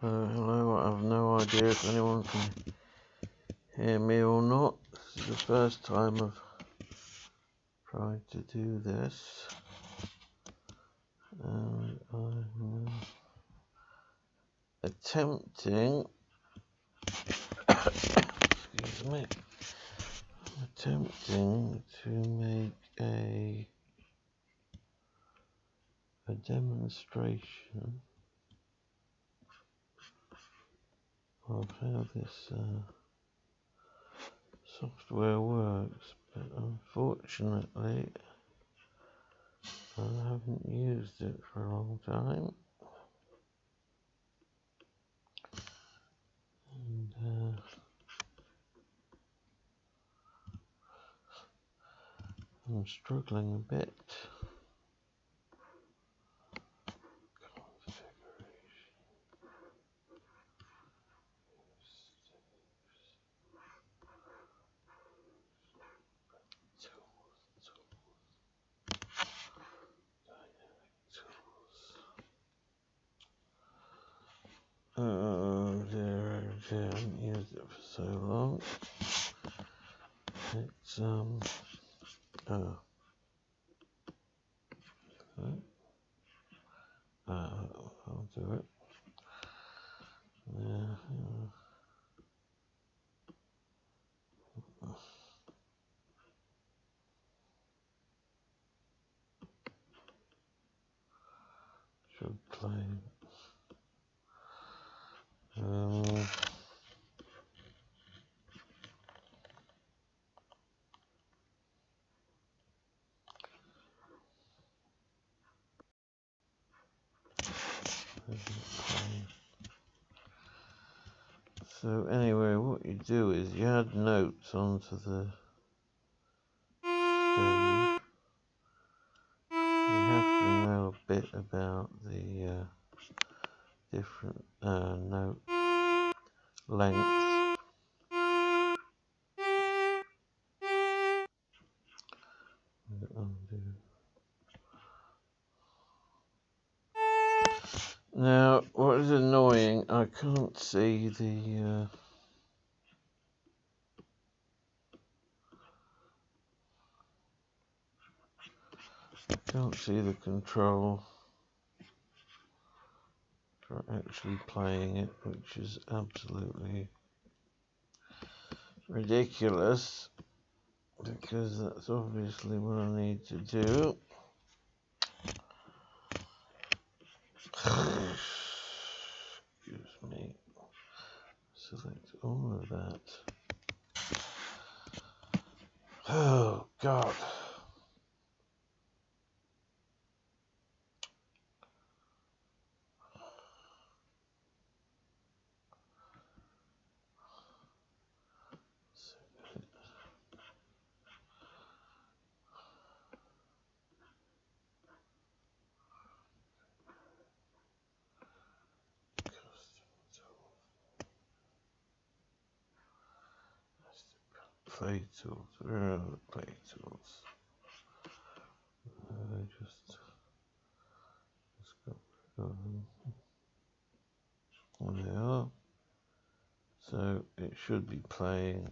Hello, I have no idea if anyone can hear me or not. This is the first time I've tried to do this, and I'm attempting excuse me, attempting to make a demonstration of how this software works, but unfortunately I haven't used it for a long time, and I'm struggling a bit. I haven't used it for so long. It's I'll do it. Should play. So anyway, what you do is you add notes onto the stage. You have to know a bit about the different note lengths. Now, what is annoying, I can't see the control for actually playing it, which is absolutely ridiculous, because that's obviously what I need to do. Excuse me. Select all of that. Oh, God. Play tools. Where are the play tools? Just got rid of them. There they are. So it should be playing.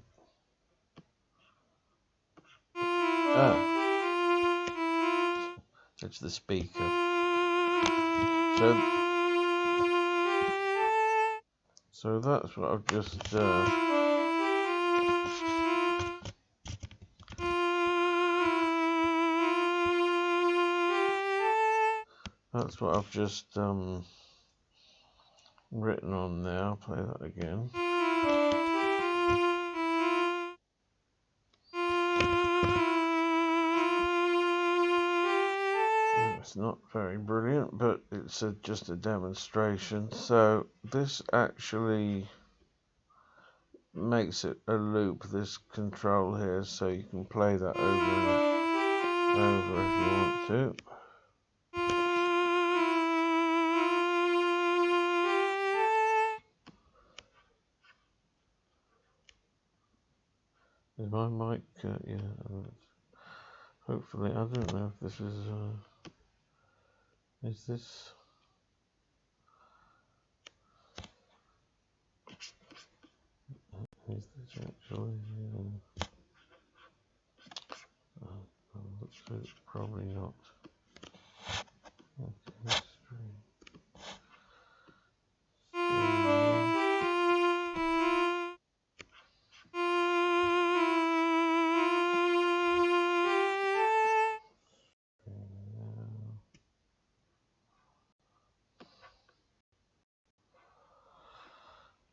It's the speaker. So that's what I've just written on there. I'll play that again. It's not very brilliant, but it's just a demonstration. So this actually makes it a loop, this control here, so you can play that over and over if you want to. Is my mic, yeah, hopefully, I don't know if this is this, actually. Looks like it's probably not. Okay, stream.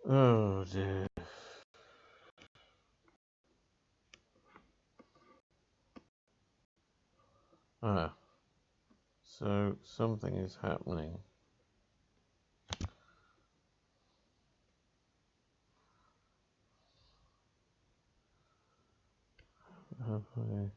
Oh dear. Ah, so something is happening. Have I...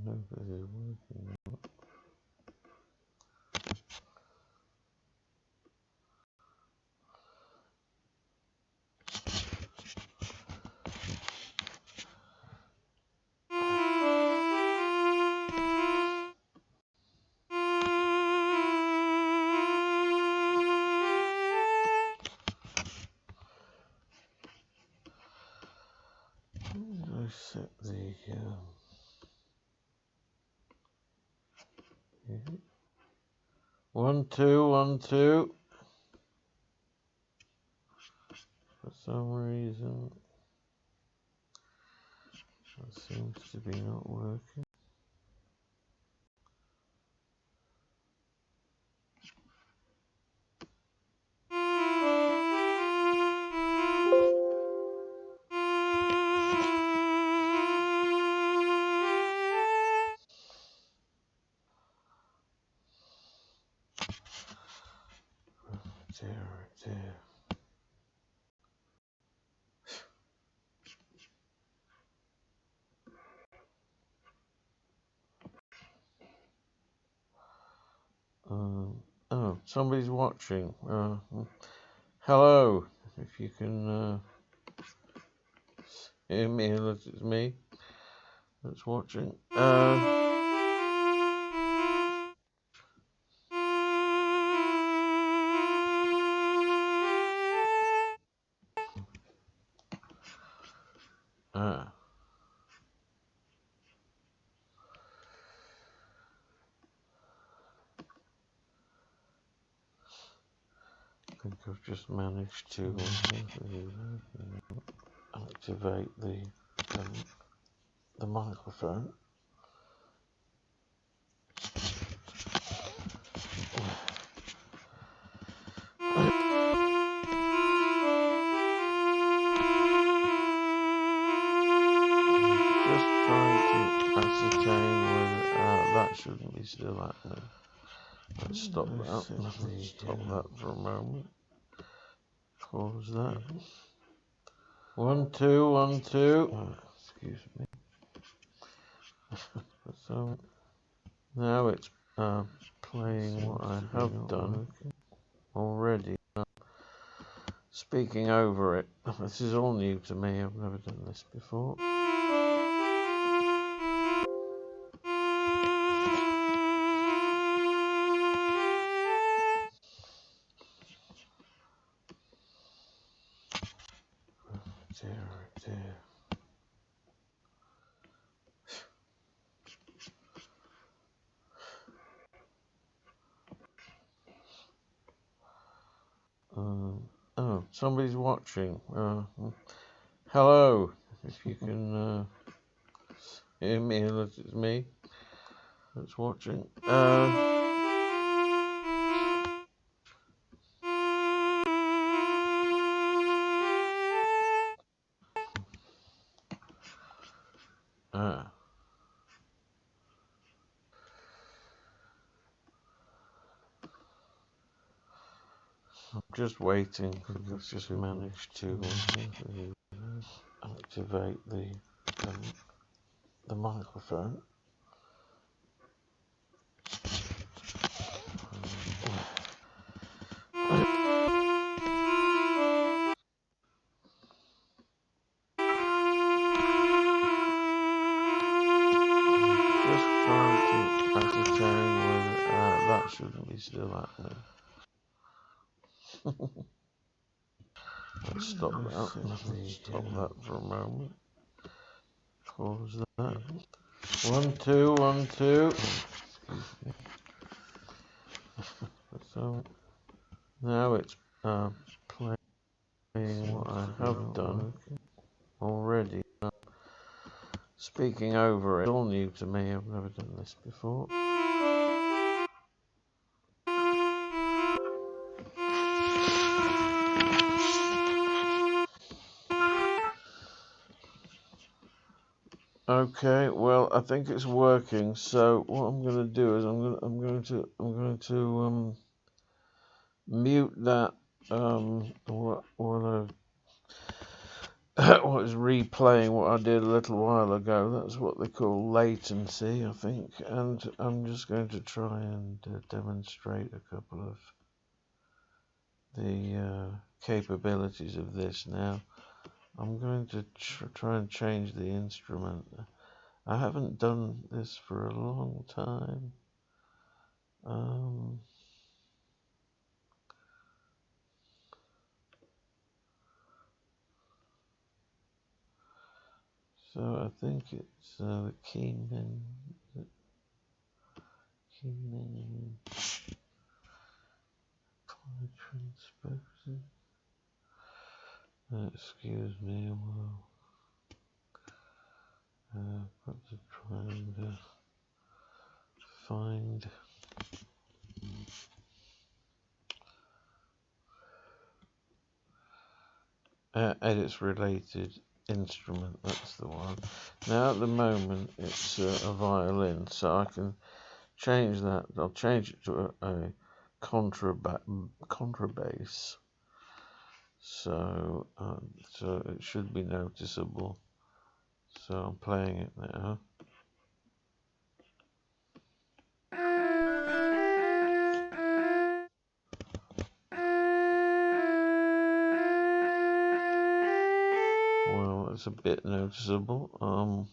Nobody working. I set the 1 2 1 2. For some reason, that seems to be not working. Dear. Oh, somebody's watching. Hello, if you can hear me, unless it's me that's watching. I think I've just managed to activate the microphone. Just trying to ascertain whether that shouldn't be still happening. Let's stop that. Stop that for a moment. Pause that. 1 2 1 2. Excuse me. So now it's playing what I have done already. Speaking over it. This is all new to me. I've never done this before. Dear. Oh, somebody's watching. Hello, if you can hear me, unless it's me that's watching. I'm just waiting. I've just managed to activate the microphone. shouldn't be still happening. Let's stop that for a moment. Pause that. 1, 2, 1, 2. So now it's playing what I have done already. Speaking over it, it's all new to me. I've never done this before. Okay, well, I think it's working. So what I'm going to do is I'm going to mute that what was replaying what I did a little while ago. That's what they call latency, I think. And I'm just going to try and demonstrate a couple of the capabilities of this now. I'm going to try and change the instrument. I haven't done this for a long time. So I think it's the Keyman. Keyman. Transposing. Excuse me, well, I've got to try and find edits related instrument. That's the one. Now at the moment it's a violin, so I can change that. I'll change it to a contrabass. So it should be noticeable. So I'm playing it now. Well, it's a bit noticeable. I'll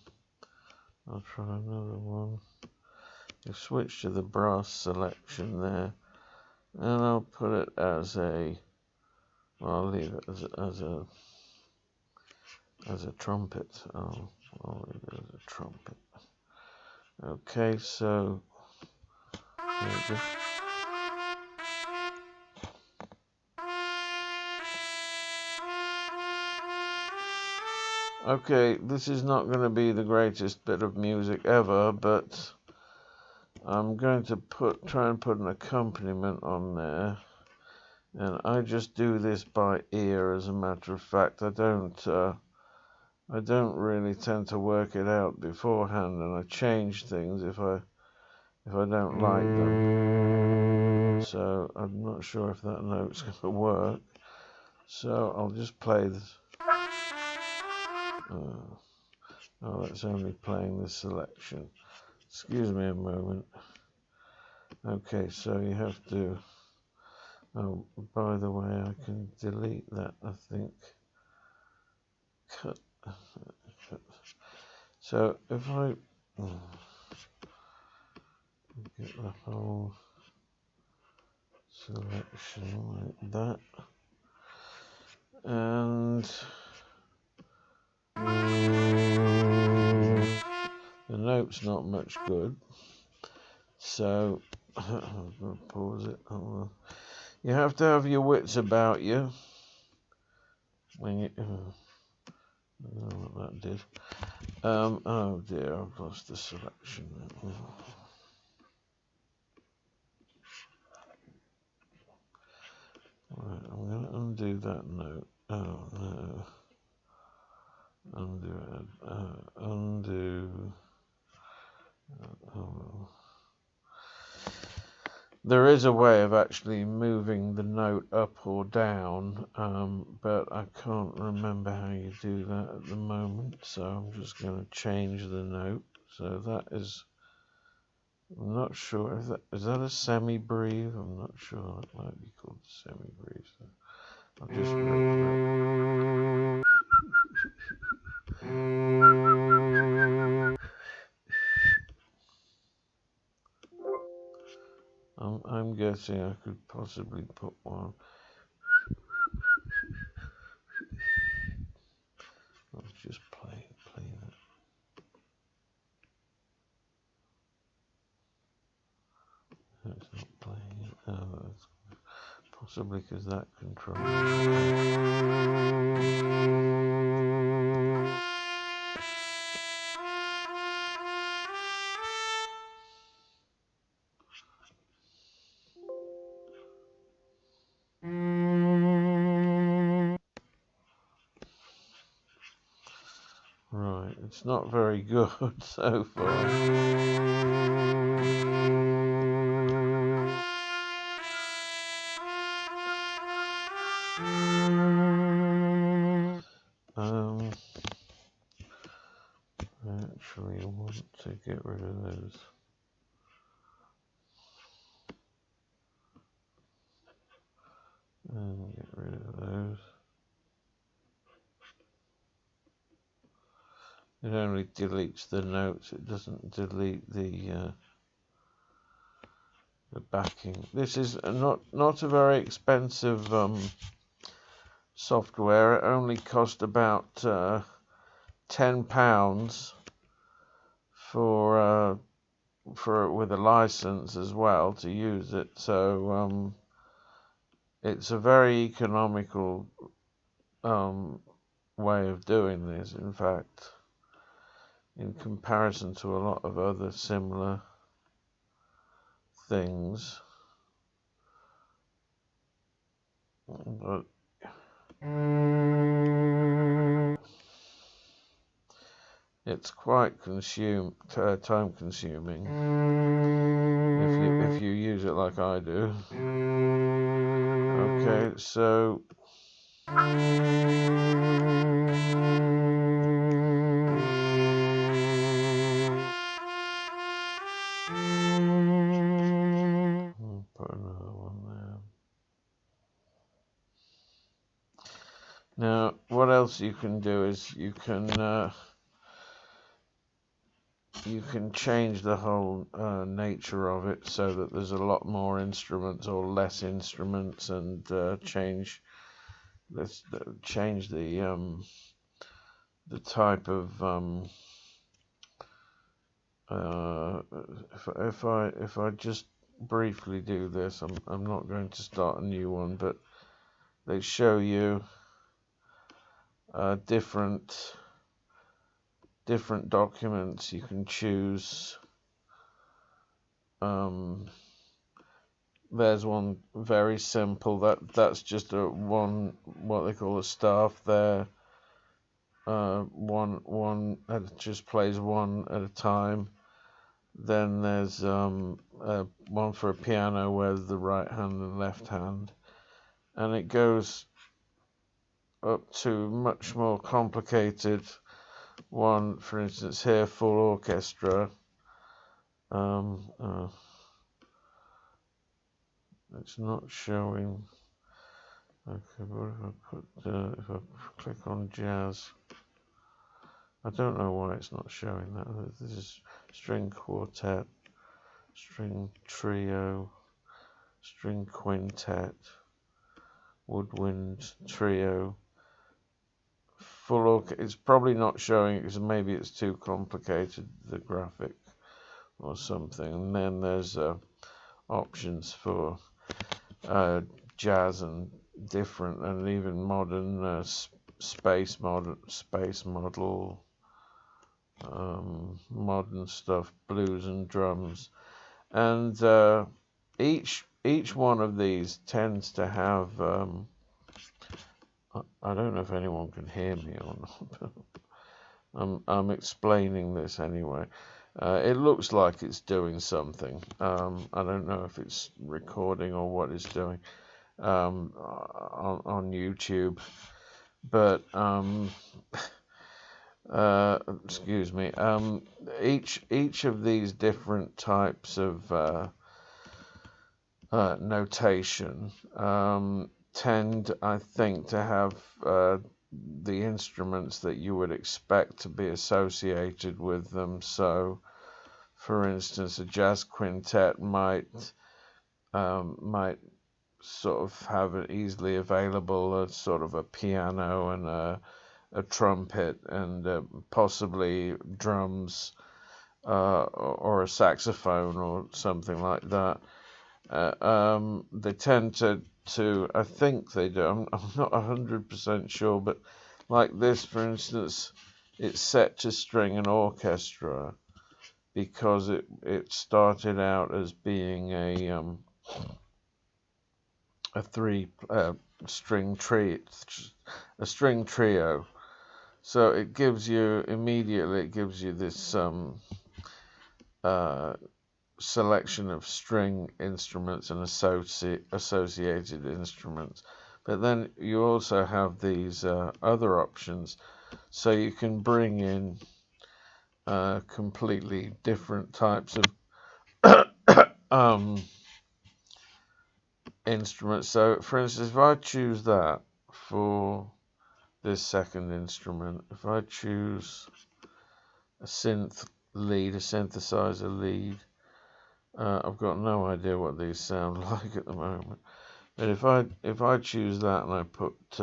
try another one. You switch to the brass selection there, and I'll put it as a. Well, I'll leave it as a trumpet. I'll leave it as a trumpet. Okay, so there we go. Okay, this is not going to be the greatest bit of music ever, but I'm going to try and put an accompaniment on there, and I just do this by ear. As a matter of fact, I don't really tend to work it out beforehand, and I change things if I don't like them. So I'm not sure if that note's going to work. So I'll just play this. Oh, that's only playing the selection. Excuse me a moment. Okay, so you have to. Oh, by the way, I can delete that, I think. Cut. So if I get the whole selection like that, and the note's not much good, so I'm going to pause it. You have to have your wits about you when you. I don't know what that did. Oh dear, I've lost the selection. Right, I'm going to undo that note. Oh no. Undo it. Undo. Oh. There is a way of actually moving the note up or down, but I can't remember how you do that at the moment, so I'm just going to change the note. So that is, I'm not sure, is that a semi-breve? I'm not sure, it might be called semi-breve. So I'll just rip I'm guessing I could possibly put one. Let's just play that. It's not playing it. Oh, that's possibly because that controls Right, it's not very good so far. Actually, I want to get rid of those. And get rid of those. It only deletes the notes. It doesn't delete the backing. This is not a very expensive software. It only cost about £10 for with a license as well to use it. So it's a very economical way of doing this. In fact, in comparison to a lot of other similar things, but it's quite time consuming if you use it like I do. Okay, so I'll put another one there. Now, what else you can do is you can change the whole nature of it so that there's a lot more instruments or less instruments, and change the type of if I just briefly do this, I'm not going to start a new one, but they show you different documents you can choose. There's one very simple. That's just one what they call a staff there. One it just plays one at a time. Then there's one for a piano where the right hand and left hand, and it goes up to much more complicated one. For instance, here, full orchestra. It's not showing. Okay, but if I click on jazz, I don't know why it's not showing that. This is string quartet, string trio, string quintet, woodwind trio, full orchestra. It's probably not showing it because maybe it's too complicated, the graphic or something. And then there's options for jazz and different and even modern space model, modern stuff, blues and drums, and each one of these tends to have I don't know if anyone can hear me or not, but I'm explaining this anyway. It looks like it's doing something. I don't know if it's recording or what it's doing on YouTube, but excuse me. Each of these different types of notation tend, I think, to have the instruments that you would expect to be associated with them. So, for instance, a jazz quintet might might sort of have it easily available as sort of a piano and a trumpet and possibly drums or a saxophone or something like that. They tend to I think they do. I'm not 100% sure, but like this, for instance, it's set to string and orchestra because it started out as being a three string a string trio. So it gives you this selection of string instruments and associated instruments. But then you also have these other options, so you can bring in completely different types of instruments. So, for instance, if I choose that for this second instrument, if I choose a synthesizer lead, I've got no idea what these sound like at the moment. But if I choose that and I put it's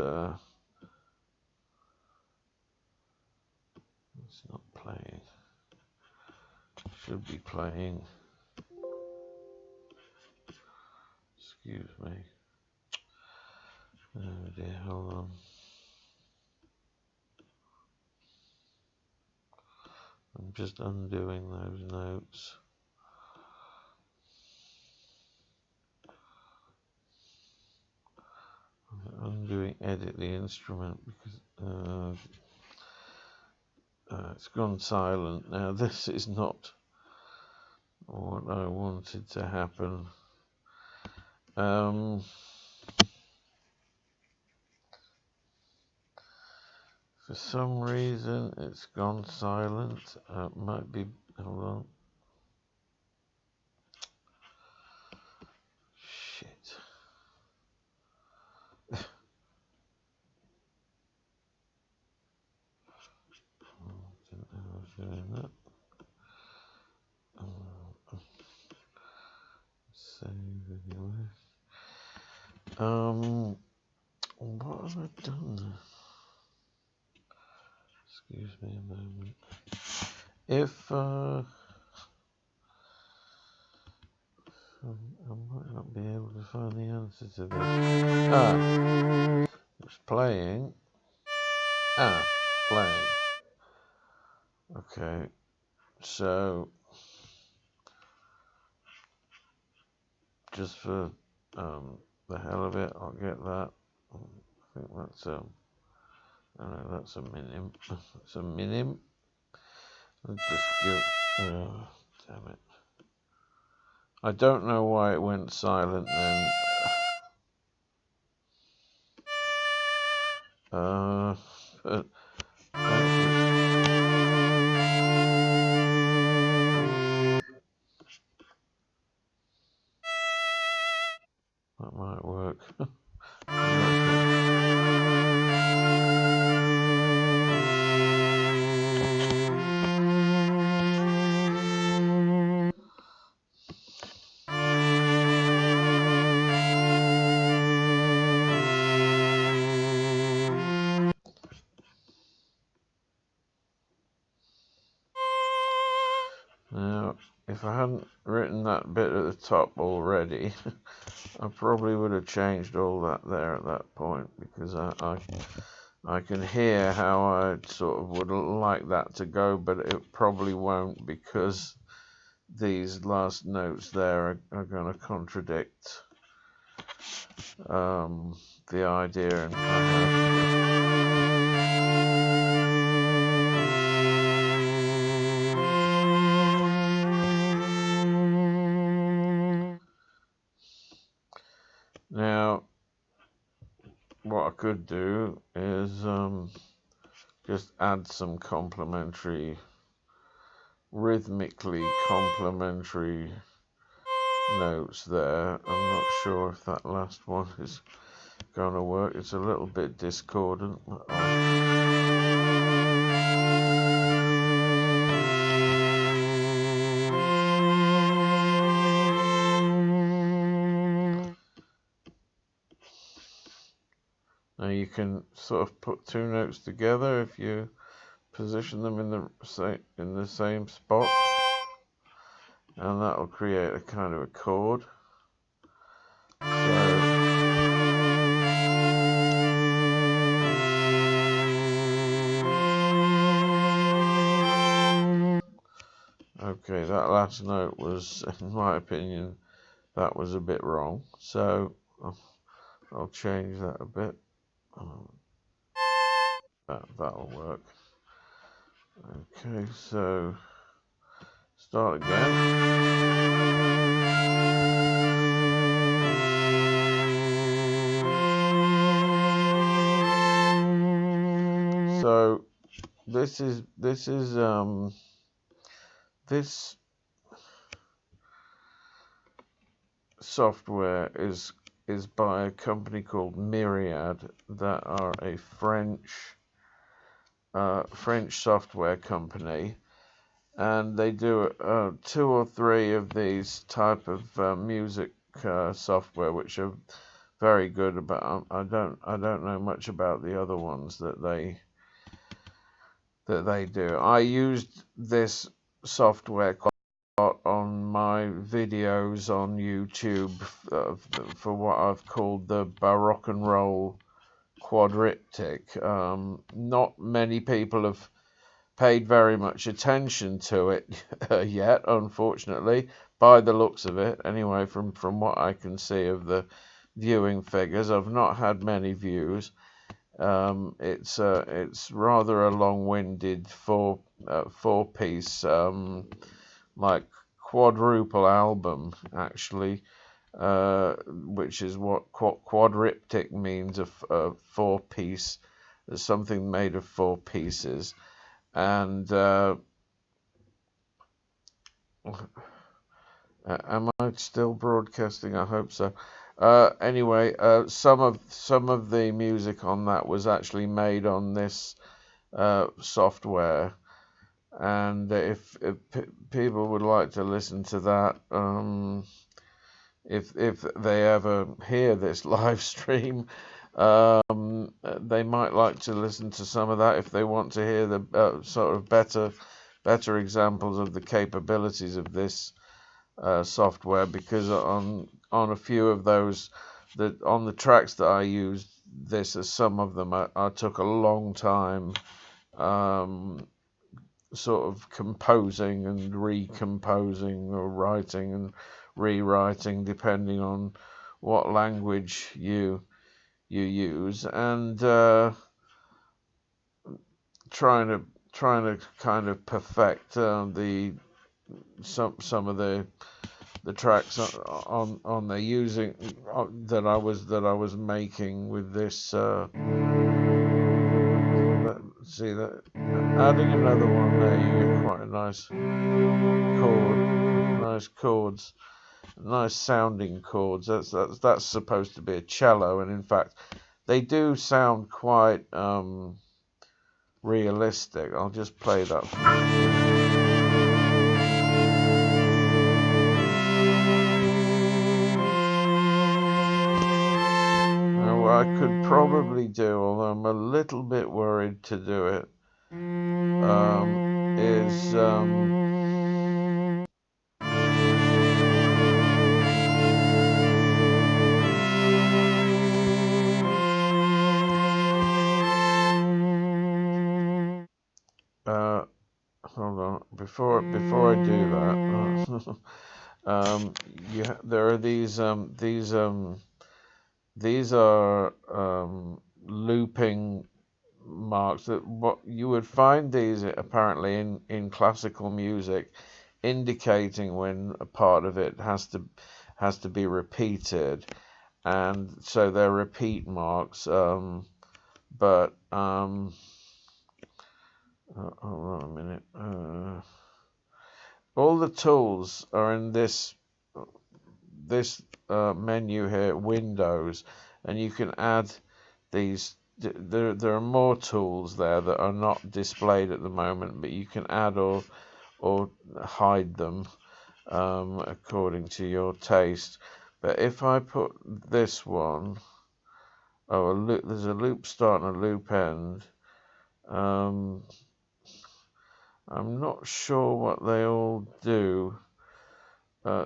not playing. Should be playing. Excuse me. Oh dear, hold on. I'm just undoing those notes. I'm undoing edit the instrument because it's gone silent now. This is not what I wanted to happen. For some reason it's gone silent. Might be, hold on. Shit. Didn't know I was doing that. Save anyway. What have I done? Excuse me a moment. If I might not be able to find the answer to this. It's playing. Playing. Okay, so just for the hell of it, I'll get that. I think that's that's a minim. That's a minim. Let's just give. Damn it! I don't know why it went silent then. But that might work. Now, if I hadn't written that bit at the top already, I probably would have changed all that there at that point, because I can hear how I sort of would like that to go, but it probably won't, because these last notes there are going to contradict the idea, and now what I could do is just add some rhythmically complementary notes there. I'm not sure if that last one is going to work. It's a little bit discordant. Now you can sort of put two notes together if you position them in the same spot, and that will create a kind of a chord. Okay, that last note was, in my opinion, that was a bit wrong. So I'll change that a bit. That'll work. Okay, so start again. So this software is by a company called Myriad, that are a French software company, and they do 2 or 3 of these type of music software, which are very good. But I don't know much about the other ones that they do. I used this software quite a lot on my videos on YouTube for what I've called the Baroque and Roll quadriptych. Not many people have paid very much attention to it yet, unfortunately, by the looks of it. Anyway, from what I can see of the viewing figures, I've not had many views. It's rather a long-winded four-piece like quadruple album, actually, which is what quadriptych means, a 4-piece, something made of 4 pieces. And am I still broadcasting? I hope so. Anyway, some of the music on that was actually made on this software, and if people would like to listen to that, if they ever hear this live stream, they might like to listen to some of that if they want to hear the sort of better examples of the capabilities of this software, because on a few of those, on the tracks that I used this, as some of them I took a long time sort of composing and recomposing, or writing and rewriting, depending on what language you use, and trying to kind of perfect some of the tracks on the using that I was making with this. See that, adding another one there, you get quite a nice chords, nice sounding chords. That's supposed to be a cello, and in fact, they do sound quite realistic. I'll just play that for you. I could probably do, although I'm a little bit worried to do it, is hold on, before I do that, there are these are looping marks, that what you would find these apparently in classical music, indicating when a part of it has to be repeated, and so they're repeat marks. But hold on a minute. All the tools are in this menu here, Windows, and you can add these. There are more tools there that are not displayed at the moment, but you can add or hide them according to your taste. But if I put this one Oh, a loop. There's a loop start and a loop end. I'm not sure what they all do.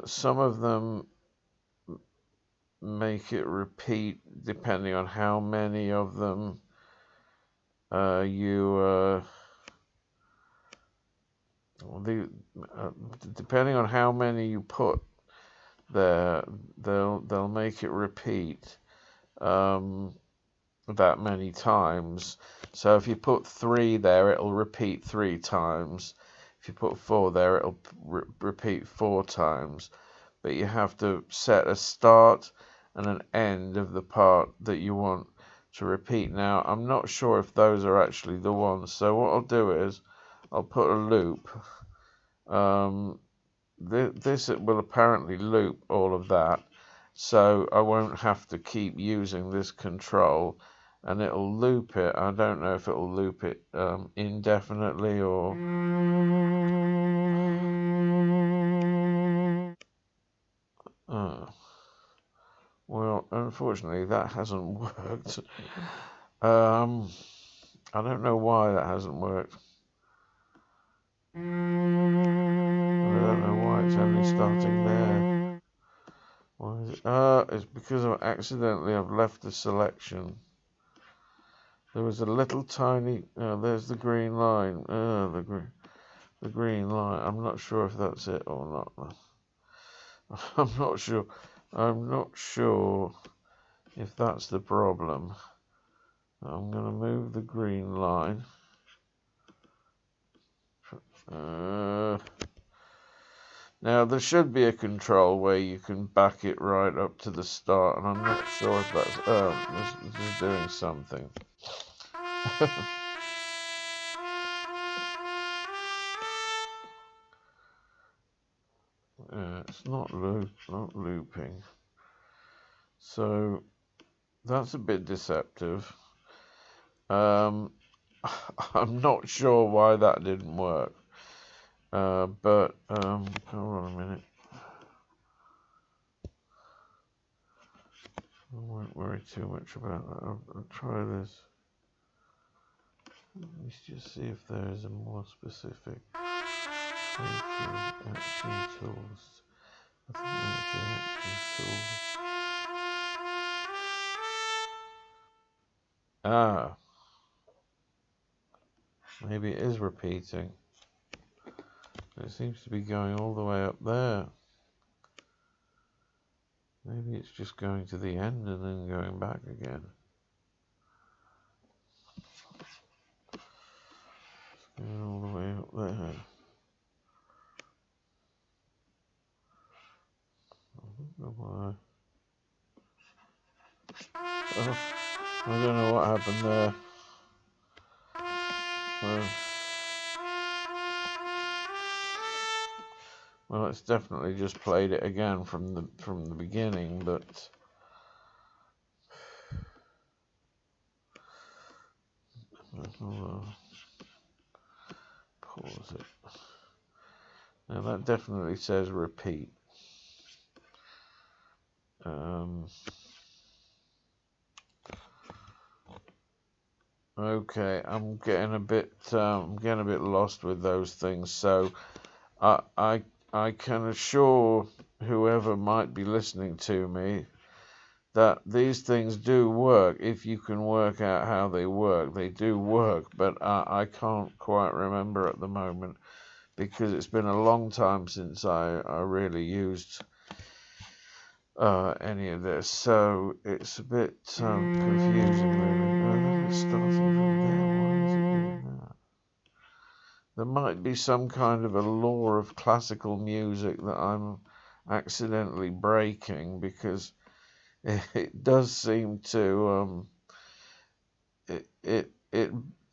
Some of them make it repeat depending on how many of them depending on how many you put there, they'll make it repeat that many times. So if you put 3 there, it'll repeat 3 times. If you put 4 there, it'll repeat 4 times. But you have to set a start and an end of the part that you want to repeat. Now, I'm not sure if those are actually the ones. So what I'll do is I'll put a loop. This will apparently loop all of that. So I won't have to keep using this control, and it'll loop it. I don't know if it'll loop it indefinitely or well, unfortunately that hasn't worked. I don't know why that hasn't worked. I don't know why it's only starting there. Why is it? It's because I've left the selection. There was a little tiny. There's the green line. The green line. I'm not sure if that's it or not. I'm not sure. I'm not sure if that's the problem. I'm going to move the green line. Now there should be a control where you can back it right up to the start, and I'm not sure if that's. This is doing something. It's not looping. So that's a bit deceptive. I'm not sure why that didn't work. But hold on a minute. I won't worry too much about that. I'll try this. Let's just see if there is a more specific action tools. I think that's the action tools. Maybe it is repeating. It seems to be going all the way up there. Maybe it's just going to the end and then going back again. It's going all the way up there. I don't know why. I don't know what happened there. Well, it's definitely just played it again from the beginning, but pause it. Now that definitely says repeat. Okay, I'm getting a bit lost with those things. So I can assure whoever might be listening to me that these things do work. If you can work out how they work, they do work. But I can't quite remember at the moment because it's been a long time since I really used any of this. So it's a bit confusing, really. It's starting from there. Why is it doing that? There might be some kind of a law of classical music that I'm accidentally breaking, because it does seem to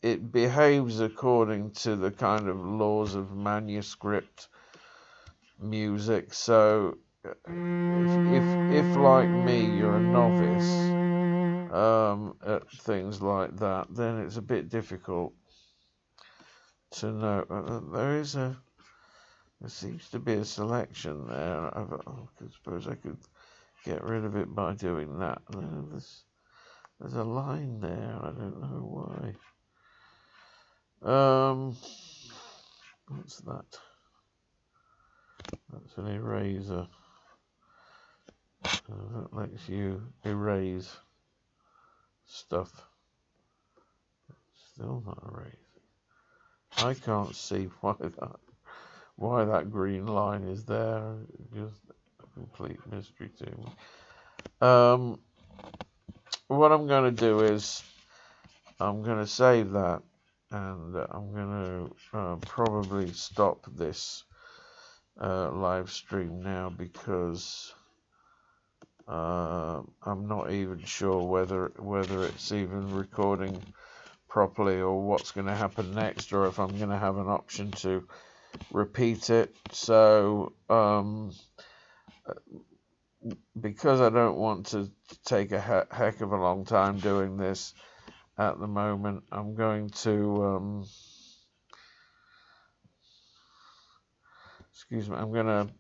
it behaves according to the kind of laws of manuscript music. So if like me you're a novice at things like that, then it's a bit difficult to know. There seems to be a selection there. I suppose I could get rid of it by doing that. There's a line there. I don't know why. What's that? That's an eraser. That lets you erase stuff. Still not erasing. I can't see why that green line is there. Just a complete mystery to me. What I'm going to do is I'm going to save that, and I'm going to probably stop this live stream now, because I'm not even sure whether it's even recording properly, or what's going to happen next, or if I'm going to have an option to repeat it. So because I don't want to take a heck of a long time doing this at the moment, I'm going to excuse me, I'm gonna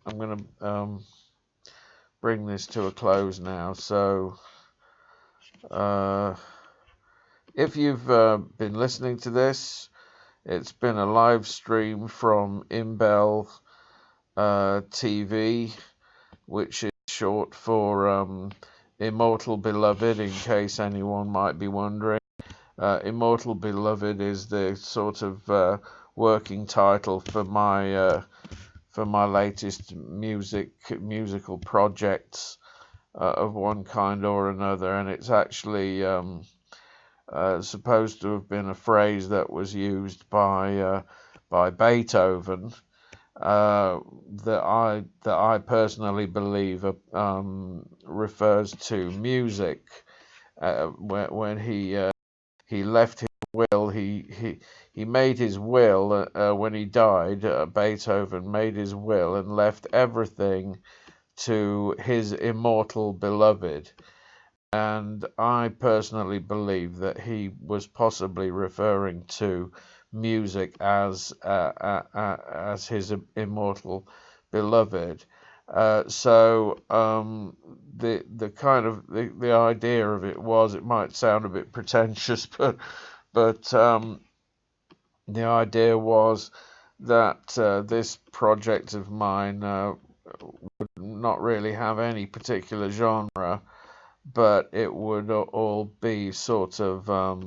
bring this to a close now. So if you've been listening to this, it's been a live stream from Imbel TV, which is short for Immortal Beloved, in case anyone might be wondering. Immortal Beloved is the sort of working title for my latest musical projects of one kind or another, and it's actually supposed to have been a phrase that was used by Beethoven, that I personally believe refers to music. When he left his will, he made his will when he died. Beethoven made his will and left everything to his immortal beloved. And I personally believe that he was possibly referring to music as his immortal beloved. So the kind of the idea of it was, it might sound a bit pretentious, but the idea was that this project of mine would not really have any particular genre, but it would all be sort of